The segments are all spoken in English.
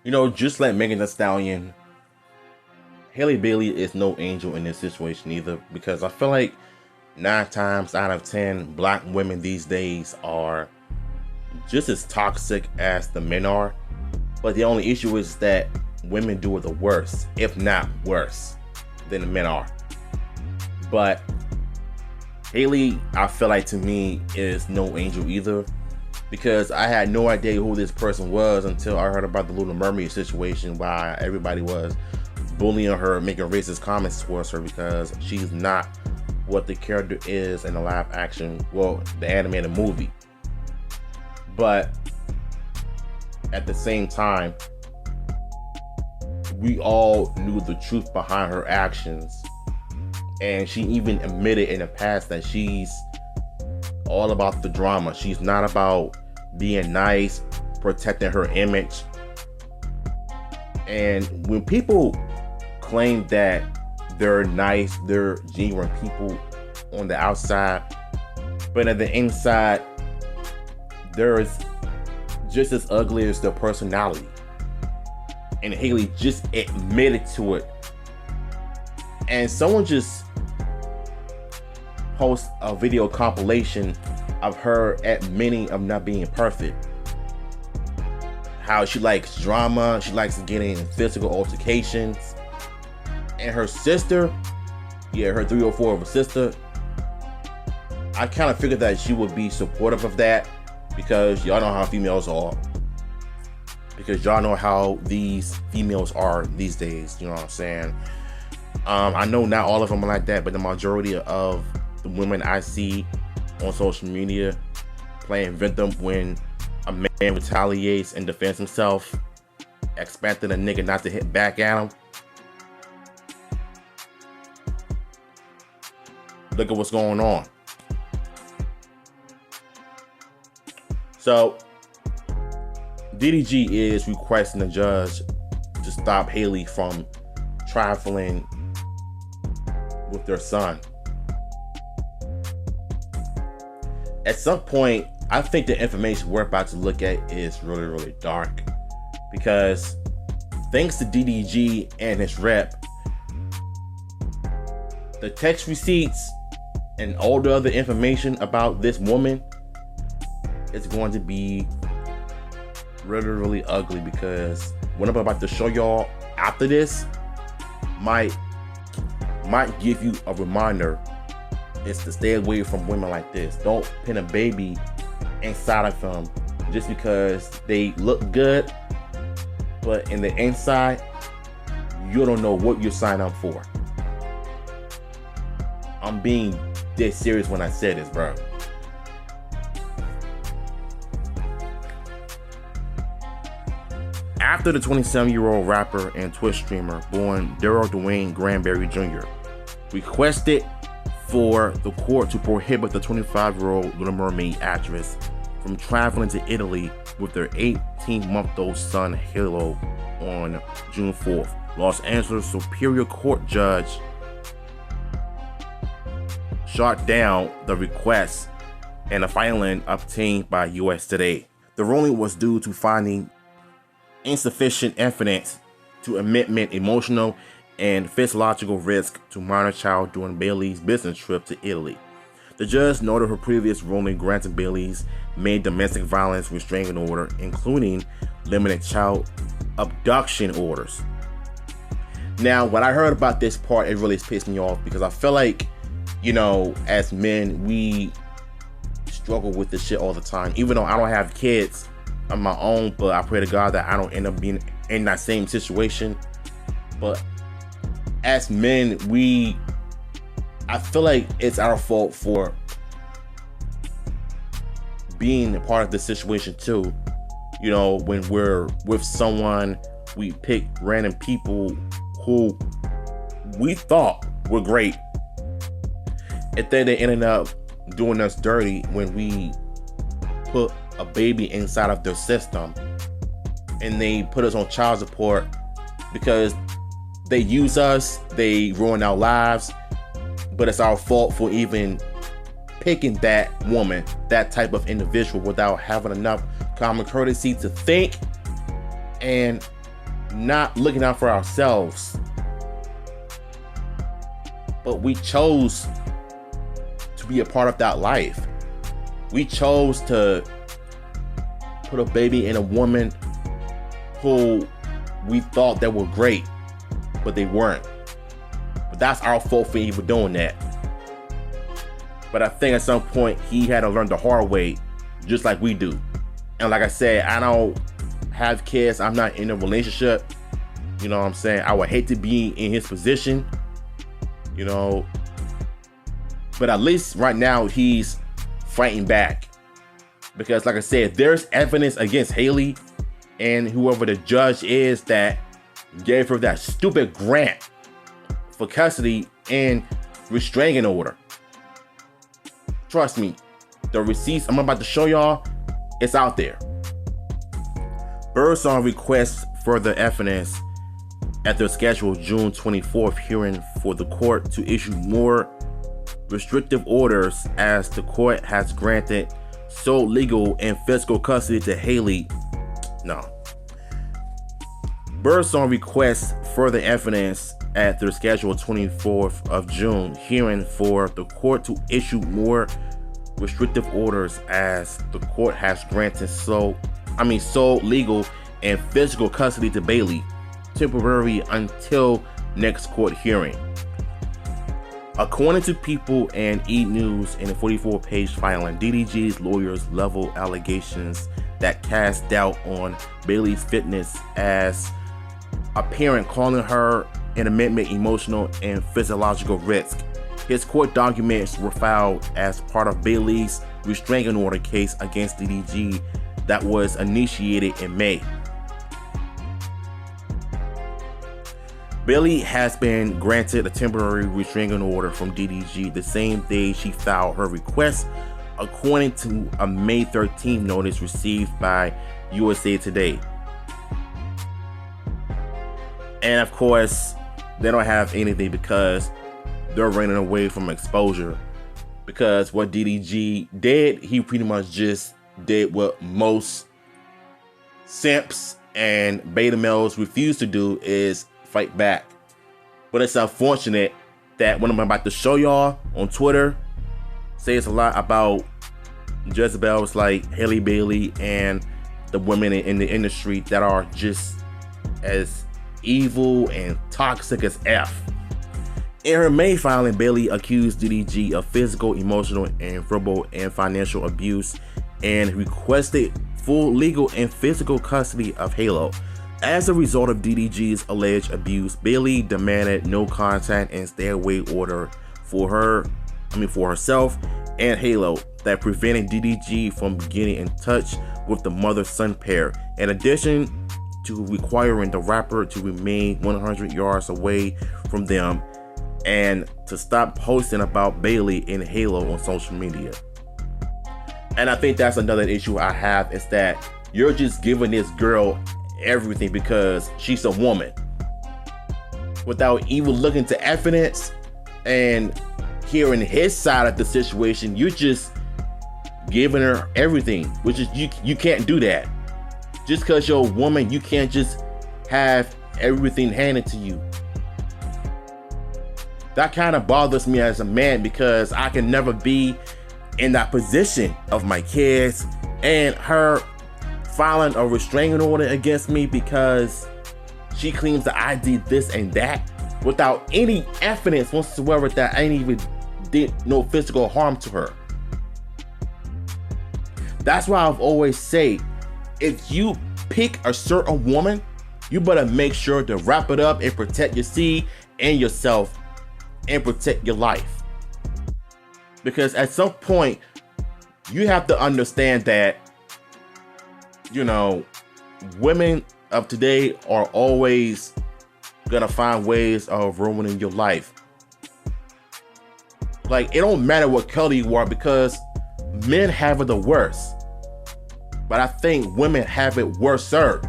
You know, just like Megan Thee Stallion, Halle Bailey is no angel in this situation either, because I feel like 9 times out of 10 black women these days are just as toxic as the men are. But the only issue is that women do it the worst, if not worse, than the men are. But Halle, I feel like, to me, is no angel either, because I had no idea who this person was until I heard about the Little Mermaid situation, why everybody was bullying her, making racist comments towards her because she's not what the character is in the live action, well, the animated movie. But at the same time, we all knew the truth behind her actions, and she even admitted in the past that she's all about the drama. She's not about being nice, protecting her image. And when people claim that they're nice, they're genuine people on the outside, but at the inside, they're just as ugly as their personality. And Halle just admitted to it. And someone just post a video compilation of her admitting of not being perfect. How she likes drama, she likes getting in physical altercations. And her sister, yeah, her 304 of a sister, I kind of figured that she would be supportive of that, because y'all know how females are. Because y'all know how these females are these days, you know what I'm saying? I know not all of them are like that, but the majority of the women I see on social media playing victim when a man retaliates and defends himself, expecting a nigga not to hit back at him. Look at what's going on. So DDG is requesting the judge to stop Halle from traveling with their son. At some point, I think the information we're about to look at is really, really dark, because thanks to DDG and his rep, the text receipts and all the other information about this woman is going to be really, really ugly, because what I'm about to show y'all after this might give you a reminder is to stay away from women like this. Don't pin a baby inside of them just because they look good, but in the inside, you don't know what you're signing up for. I'm being dead serious when I say this, bro. After the 27-year-old rapper and Twitch streamer born Daryl Dwayne Granberry Jr. requested for the court to prohibit the 25-year-old Little Mermaid actress from traveling to Italy with their 18-month-old son Halo on June 4th, Los Angeles Superior Court judge shot down the request and a filing obtained by US Today. The ruling was due to finding insufficient evidence to admit emotional and physiological risk to minor child during Bailey's business trip to Italy. The judge noted her previous ruling granted Bailey's main domestic violence restraining order, including limited child abduction orders. Now, when I heard about this part, it really pissed me off, because I feel like, you know, as men, we struggle with this shit all the time. Even though I don't have kids of my own, but I pray to God that I don't end up being in that same situation. But as men, I feel like it's our fault for being a part of this situation too. You know, when we're with someone, we pick random people who we thought were great, and then they ended up doing us dirty when we put a baby inside of their system, and they put us on child support because they use us, they ruin our lives, but it's our fault for even picking that woman, that type of individual, without having enough common courtesy to think and not looking out for ourselves. But we chose to be a part of that life. We chose to put a baby in a woman who we thought that were great, but they weren't. But that's our fault for even doing that. But I think at some point he had to learn the hard way, just like we do. And like I said, I don't have kids. I'm not in a relationship. You know what I'm saying? I would hate to be in his position, you know. But at least right now he's fighting back. Because like I said, there's evidence against Halle and whoever the judge is that gave her that stupid grant for custody and restraining order. Trust me, the receipts I'm about to show y'all, it's out there. Birdsong requests further evidence at their scheduled June 24th hearing for the court to issue more restrictive orders, as the court has granted sole legal and physical custody to Halle. No. Birdsong requests further evidence at their scheduled 24th of June hearing for the court to issue more restrictive orders, as the court has granted sole legal and physical custody to Bailey, temporary until next court hearing. According to People and E! News, in a 44-page filing, DDG's lawyers level allegations that cast doubt on Bailey's fitness as a parent, calling her an imminent emotional and physiological risk. His court documents were filed as part of Bailey's restraining order case against DDG that was initiated in May. Bailey has been granted a temporary restraining order from DDG the same day she filed her request, according to a May 13th notice received by USA Today. And of course, they don't have anything because they're running away from exposure. Because what DDG did, he pretty much just did what most simps and beta males refuse to do, is fight back. But it's unfortunate that what I'm about to show y'all on Twitter says a lot about Jezebels like Halle Bailey and the women in the industry that are just as evil and toxic as F. In her May filing, Bailey accused DDG of physical, emotional, and verbal and financial abuse and requested full legal and physical custody of Halle. As a result of DDG's alleged abuse, Bailey demanded no contact and stay away order for herself and Halle that prevented DDG from getting in touch with the mother-son pair, in addition to requiring the rapper to remain 100 yards away from them and to stop posting about Bailey and Halle on social media. And I think that's another issue I have, is that you're just giving this girl everything because she's a woman, without even looking to evidence and hearing his side of the situation. You're just giving her everything, which is you can't do that. Just because you're a woman, you can't just have everything handed to you. That kind of bothers me as a man, because I can never be in that position of my kids and her filing a restraining order against me because she claims that I did this and that without any evidence whatsoever that I ain't even did no physical harm to her. That's why I've always said, if you pick a certain woman, you better make sure to wrap it up and protect your seed and yourself and protect your life. Because at some point, you have to understand that, you know, women of today are always gonna find ways of ruining your life. Like, it don't matter what color you are, because men have it the worst. But I think women have it worser.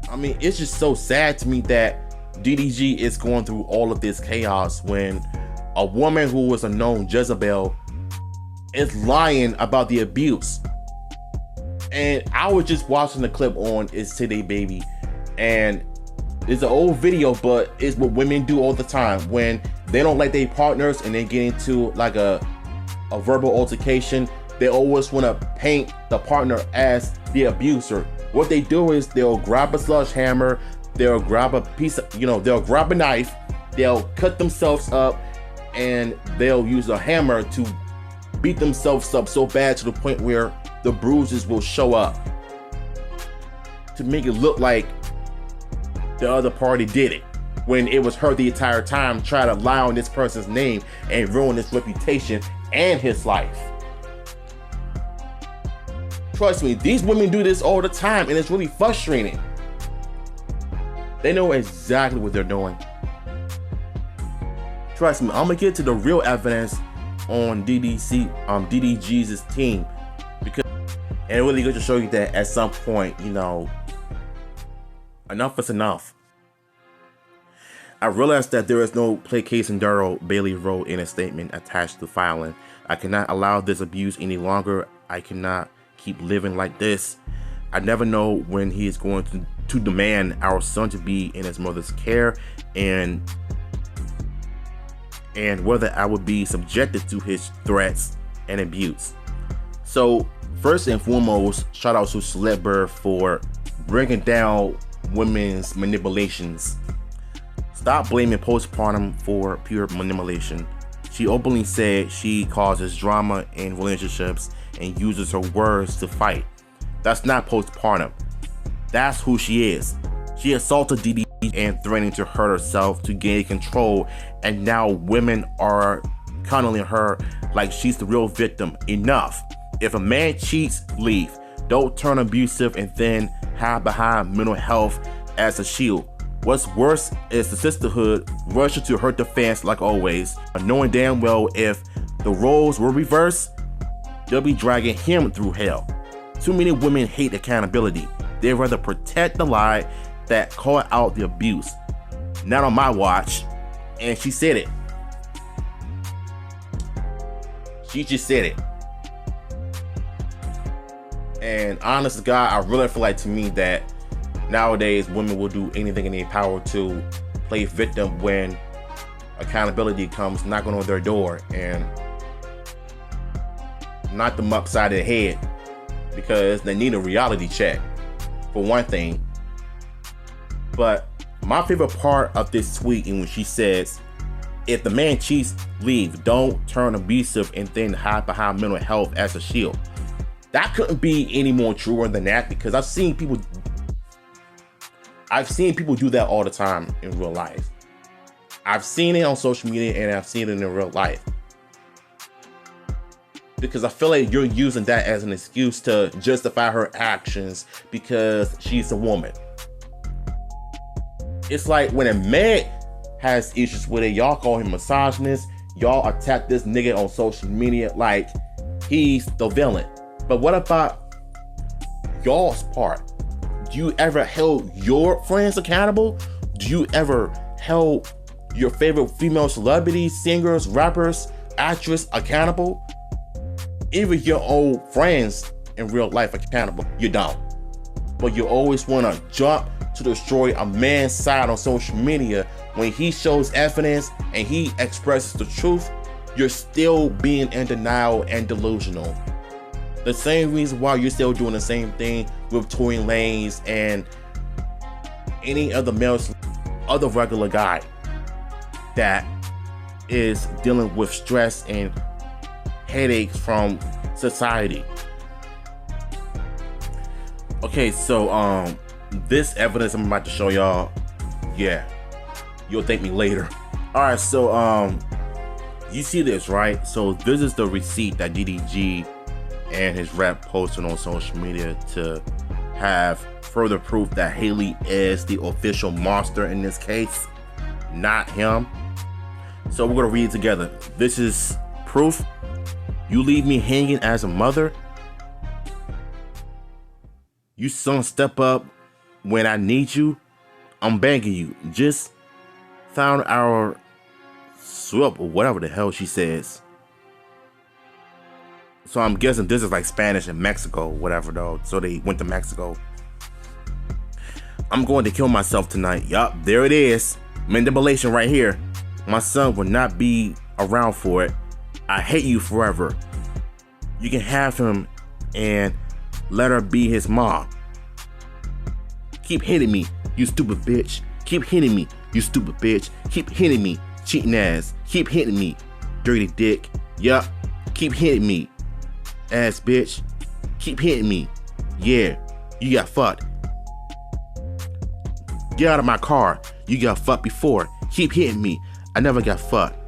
I mean, it's just so sad to me that DDG is going through all of this chaos when a woman who was a known Jezebel is lying about the abuse. And I was just watching the clip on It's Today Baby, and it's an old video, but it's what women do all the time when they don't like their partners and they get into like a verbal altercation. They always want to paint the partner as the abuser. What they do is they'll grab a sledgehammer, they'll grab a piece of, they'll grab a knife, they'll cut themselves up, and they'll use a hammer to beat themselves up so bad to the point where the bruises will show up to make it look like the other party did it, when it was her the entire time, trying to lie on this person's name and ruin his reputation and his life. Trust me, these women do this all the time, and it's really frustrating. They know exactly what they're doing. Trust me, I'm gonna get to the real evidence on DDG's team, because and it really good to show you that at some point, enough is enough. I realized that there is no placation Halle Bailey wrote in a statement attached to filing. I cannot allow this abuse any longer. I cannot keep living like this. I never know when he is going to demand our son to be in his mother's care, and whether I would be subjected to his threats and abuse. So first and foremost, shout out to Celebber for bringing down women's manipulations. Stop blaming postpartum for pure manipulation. She openly said she causes drama in relationships and uses her words to fight. That's not postpartum. That's who she is. She assaulted DDG and threatening to hurt herself to gain control, and now women are coddling her like she's the real victim. Enough. If a man cheats, leave. Don't turn abusive and then hide behind mental health as a shield. What's worse is the sisterhood rushing to hurt the fans like always, knowing damn well if the roles were reversed, they'll be dragging him through hell. Too many women hate accountability. They'd rather protect the lie that called out the abuse. Not on my watch. And she said it. She just said it. And honest to God, I really feel like, to me, that nowadays women will do anything in their power to play victim when accountability comes knocking on their door and knock them upside their head, because they need a reality check, for one thing. But my favorite part of this tweet, in when she says, if the man cheats, leave. Don't turn abusive and then hide behind mental health as a shield. That couldn't be any more truer than that, because I've seen people do that all the time in real life. I've seen it on social media and I've seen it in real life. Because I feel like you're using that as an excuse to justify her actions because she's a woman. It's like when a man has issues with it, y'all call him misogynist, y'all attack this nigga on social media like he's the villain. But what about y'all's part? Do you ever held your friends accountable? Do you ever held your favorite female celebrities, singers, rappers, actress accountable? Even your old friends in real life accountable? You don't. But you always want to jump to destroy a man's side on social media when he shows evidence and he expresses the truth. You're still being in denial and delusional. The same reason why you're still doing the same thing with Tory Lanez and any other other regular guy that is dealing with stress and headaches from society. Okay, so this evidence I'm about to show y'all, yeah, you'll thank me later. All right, so you see this, right? So this is the receipt that DDG and his rep posted on social media to have further proof that Halle is the official monster in this case, not him. So we're gonna read it together. This is proof. You leave me hanging as a mother. You son step up when I need you. I'm begging you, just found our swap or whatever the hell she says. So I'm guessing this is like Spanish in Mexico, whatever though. So they went to Mexico. I'm going to kill myself tonight. Yup, there it is. Manipulation right here. My son will not be around for it. I hate you forever. You can have him and let her be his mom. Keep hitting me, you stupid bitch. Keep hitting me, you stupid bitch. Keep hitting me, cheating ass. Keep hitting me, dirty dick. Yup, keep hitting me, ass bitch. Keep hitting me. Yeah, you got fucked. Get out of my car. You got fucked before. Keep hitting me. I never got fucked.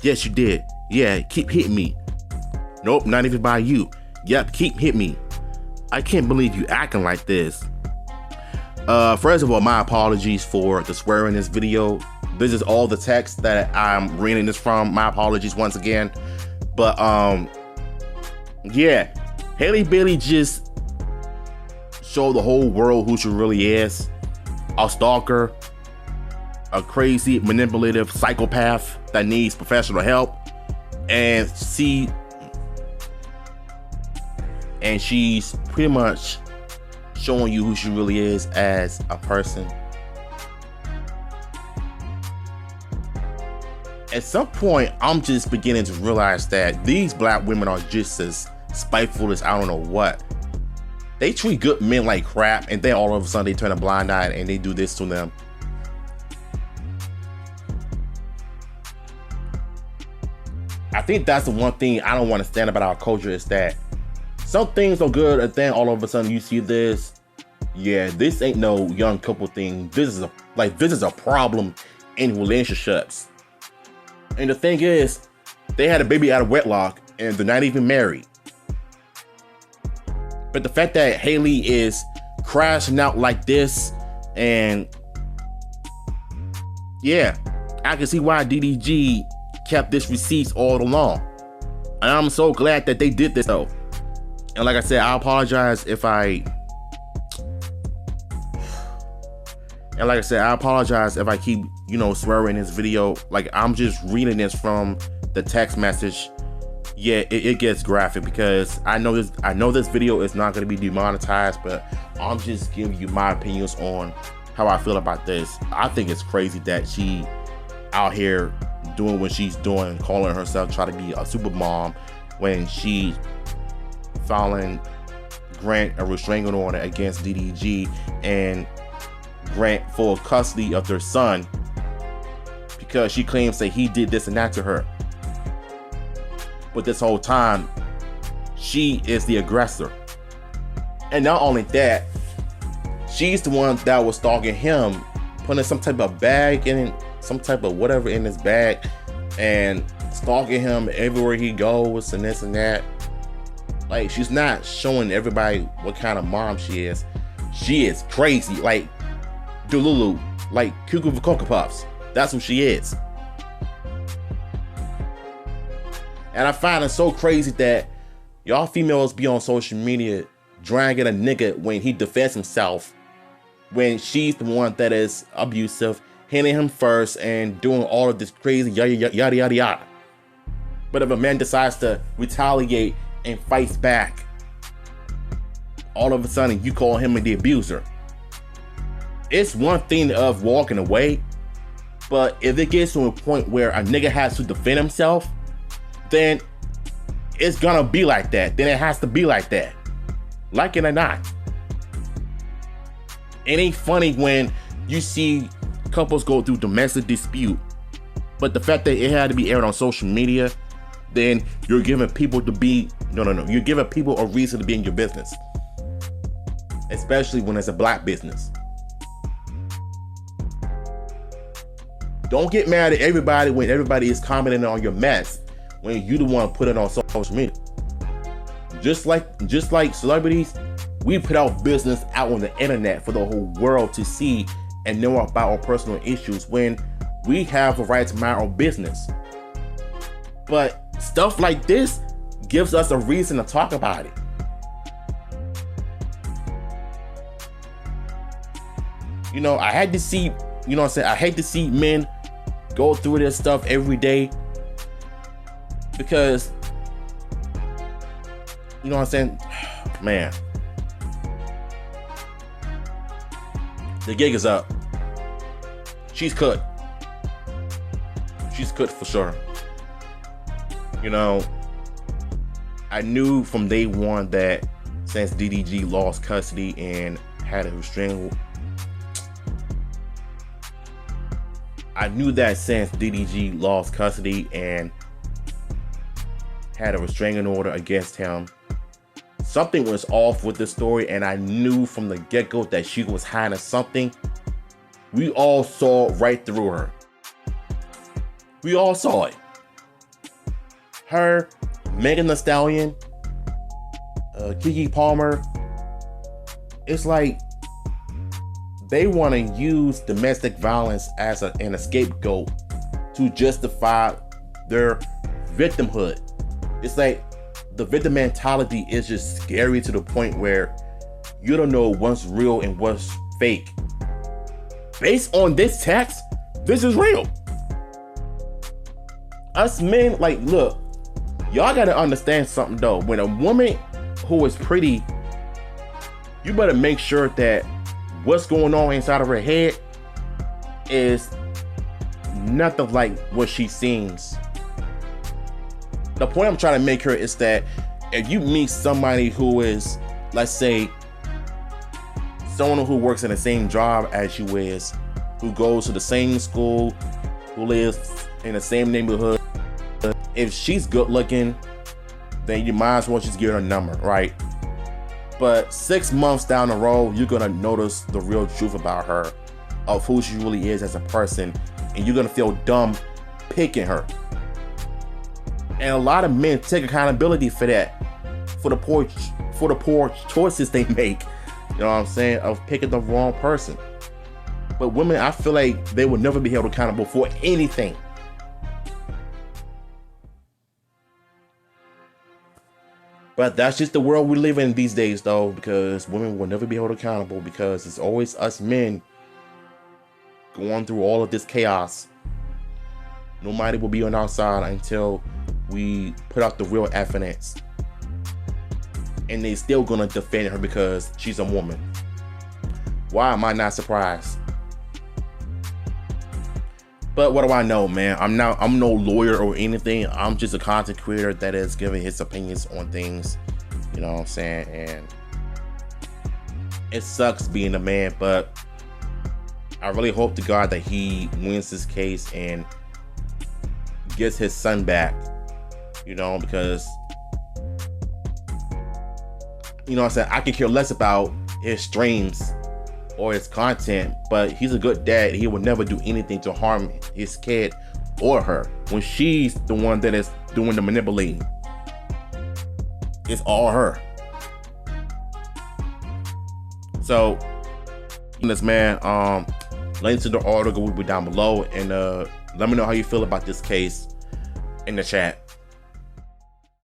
Yes, you did. Yeah, keep hitting me. Nope, not even by you. Yep, keep hitting me. I can't believe you acting like this. First of all, my apologies for the swearing in this video. This is all the text that I'm reading this from. My apologies once again. But yeah, Halle Bailey just showed the whole world who she really is. A stalker, a crazy, manipulative psychopath that needs professional help, and she's pretty much showing you who she really is as a person. At some point, I'm just beginning to realize that these black women are just as spiteful as I don't know what. They treat good men like crap, and then all of a sudden they turn a blind eye and they do this to them. I think that's the one thing I don't want to stand about our culture, is that some things are good, and then all of a sudden you see this. Yeah, this ain't no young couple thing. This is a problem in relationships. And the thing is, they had a baby out of wedlock and they're not even married. But the fact that Halle is crashing out like this, and yeah, I can see why DDG kept this receipts all along. And I'm so glad that they did this though. And like I said, I apologize if I keep, swearing in this video. Like, I'm just reading this from the text message. Yeah, it gets graphic because I know this video is not going to be demonetized, but I'm just giving you my opinions on how I feel about this. I think it's crazy that she out here doing what she's doing, calling herself trying to be a super mom, when she filing grant a restraining order against DDG and grant full custody of their son because she claims that he did this and that to her. But this whole time, she is the aggressor. And not only that, she's the one that was stalking him, putting some type of bag in, some type of whatever in his bag, and stalking him everywhere he goes and this and that. Like, she's not showing everybody what kind of mom she is. She is crazy, like Delulu, like Cuckoo for Cocoa Puffs. That's who she is. And I find it so crazy that y'all females be on social media dragging a nigga when he defends himself, when she's the one that is abusive, hitting him first and doing all of this crazy yada yada yada yada. But if a man decides to retaliate and fights back, all of a sudden you call him the abuser. It's one thing of walking away, but if it gets to a point where a nigga has to defend himself, then it's gonna be like that. Then it has to be like that, like it or not. It ain't funny when you see couples go through domestic dispute, but the fact that it had to be aired on social media, then you're giving people you're giving people a reason to be in your business, especially when it's a black business. Don't get mad at everybody when everybody is commenting on your mess, when you the one put it on social media. Just like celebrities, we put our business out on the internet for the whole world to see and know about our personal issues, when we have a right to mind our business. But stuff like this gives us a reason to talk about it. I hate to see men go through this stuff every day, because you know what I'm saying, man, the gig is up. She's cut. She's cut for sure. You know, I knew from day one that since DDG lost custody and had a restraining, I knew that since DDG lost custody and had a restraining order against him, something was off with the story, and I knew from the get-go that she was hiding something. We all saw right through her. We all saw it. Her, Megan Thee Stallion, Keke Palmer. It's like they want to use domestic violence as an scapegoat to justify their victimhood. It's like the victim mentality is just scary to the point where you don't know what's real and what's fake. Based on this text, this is real. Us men, like, look, y'all gotta understand something though. When a woman who is pretty, you better make sure that what's going on inside of her head is nothing like what she seems. The point I'm trying to make here is that if you meet somebody who is, let's say, someone who works in the same job as you is, who goes to the same school, who lives in the same neighborhood, if she's good looking, then you might as well just give her a number, right? But 6 months down the road, you're gonna notice the real truth about her, of who she really is as a person, and you're gonna feel dumb picking her. And a lot of men take accountability for that, for the poor choices they make. You know what I'm saying? Of picking the wrong person. But women, I feel like they will never be held accountable for anything. But that's just the world we live in these days, though, because women will never be held accountable, because it's always us men going through all of this chaos. Nobody will be on our side until we put out the real evidence. And they still gonna defend her because she's a woman. Why am I not surprised? But what do I know, man? I'm no lawyer or anything. I'm just a content creator that is giving his opinions on things. You know what I'm saying? And it sucks being a man, but I really hope to God that he wins this case and gets his son back. You know, because, you know what I'm saying, I can care less about his streams or his content, but he's a good dad. He would never do anything to harm his kid or her when she's the one that is doing the manipulating. It's all her. So, this man, link to the article will be down below, and let me know how you feel about this case in the chat.